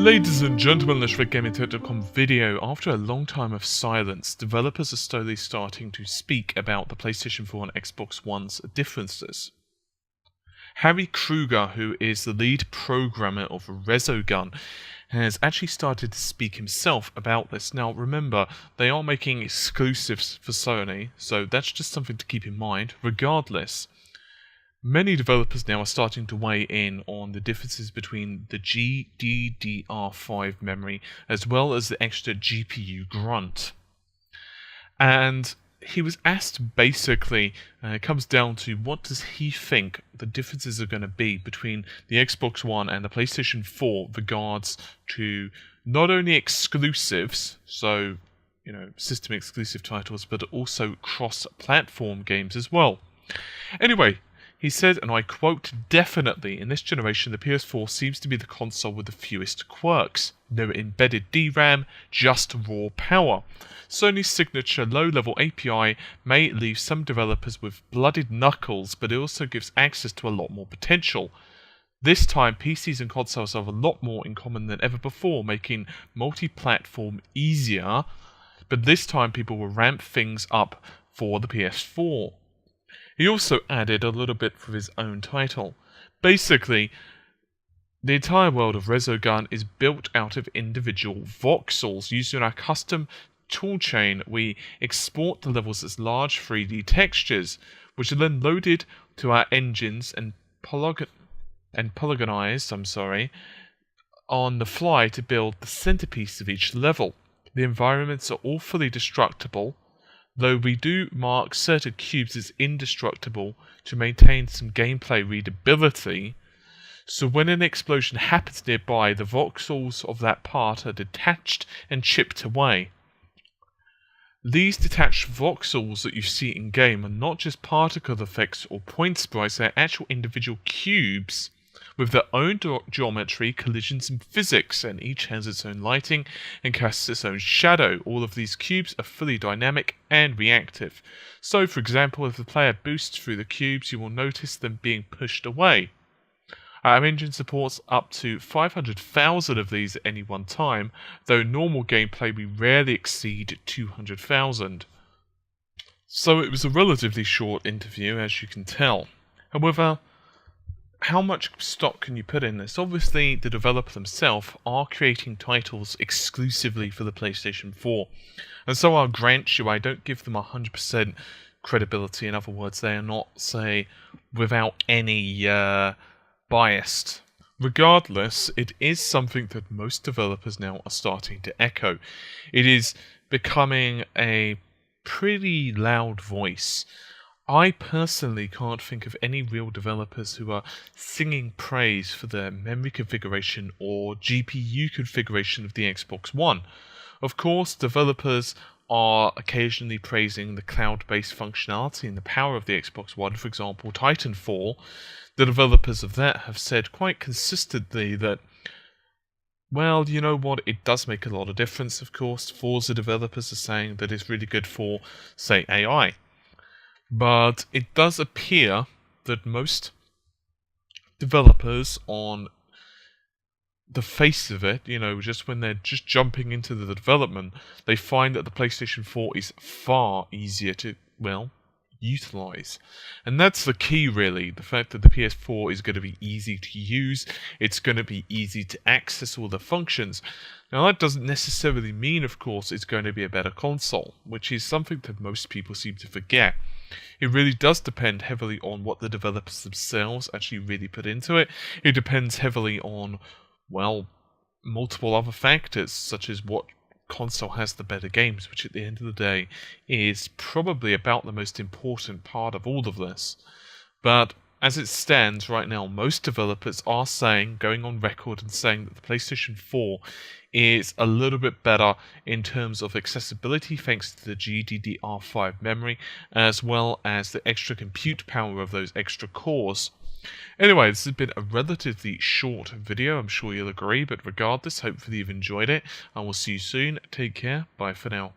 Ladies and gentlemen, let's read GamingTech.com video. After a long time of silence, developers are slowly starting to speak about the PlayStation 4 and Xbox One's differences. Harry Kruger, who is the lead programmer of Resogun, has actually started to speak himself about this. Now remember, they are making exclusives for Sony, so that's just something to keep in mind. Regardless, many developers now are starting to weigh in on the differences between the GDDR5 memory as well as the extra GPU grunt. And he was asked basically, it comes down to what does he think the differences are going to be between the Xbox One and the PlayStation 4 with regards to not only exclusives, so system exclusive titles, but also cross-platform games as well. Anyway, he said, and I quote, "Definitely, in this generation, the PS4 seems to be the console with the fewest quirks. No embedded DRAM, just raw power. Sony's signature low-level API may leave some developers with blooded knuckles, but it also gives access to a lot more potential. This time, PCs and consoles have a lot more in common than ever before, making multi-platform easier, but this time people will ramp things up for the PS4. He also added a little bit for his own title. Basically, the entire world of Resogun is built out of individual voxels. Using our custom toolchain, we export the levels as large 3D textures, which are then loaded to our engines and polygonized, on the fly to build the centerpiece of each level. The environments are all fully destructible, though we do mark certain cubes as indestructible to maintain some gameplay readability, so when an explosion happens nearby, the voxels of that part are detached and chipped away. These detached voxels that you see in-game are not just particle effects or point sprites, they're actual individual cubes with their own geometry, collisions, and physics, and each has its own lighting and casts its own shadow. All of these cubes are fully dynamic and reactive. So, for example, if the player boosts through the cubes, you will notice them being pushed away. Our engine supports up to 500,000 of these at any one time, though normal gameplay we rarely exceed 200,000. So it was a relatively short interview, as you can tell. However, how much stock can you put in this? Obviously, the developer themselves are creating titles exclusively for the PlayStation 4. And so I'll grant you, I don't give them 100% credibility. In other words, they are not, say, without any biased. Regardless, it is something that most developers now are starting to echo. It is becoming a pretty loud voice. I personally can't think of any real developers who are singing praise for their memory configuration or GPU configuration of the Xbox One. Of course, developers are occasionally praising the cloud-based functionality and the power of the Xbox One. For example, Titanfall, the developers of that have said quite consistently that, well, you know what, it does make a lot of difference, of course. Forza developers are saying that it's really good for, say, AI. But it does appear that most developers, on the face of it, just when they're just jumping into the development, they find that the PlayStation 4 is far easier to, utilize. And that's the key, really. The fact that the PS4 is going to be easy to use, it's going to be easy to access all the functions. Now, that doesn't necessarily mean, of course, it's going to be a better console, which is something that most people seem to forget. It really does depend heavily on what the developers themselves actually really put into it. It depends heavily on, multiple other factors, such as what console has the better games, which at the end of the day is probably about the most important part of all of this. But as it stands right now, most developers are going on record and saying that the PlayStation 4 is a little bit better in terms of accessibility thanks to the GDDR5 memory, as well as the extra compute power of those extra cores. Anyway, this has been a relatively short video, I'm sure you'll agree, but regardless, hopefully you've enjoyed it. I will see you soon. Take care. Bye for now.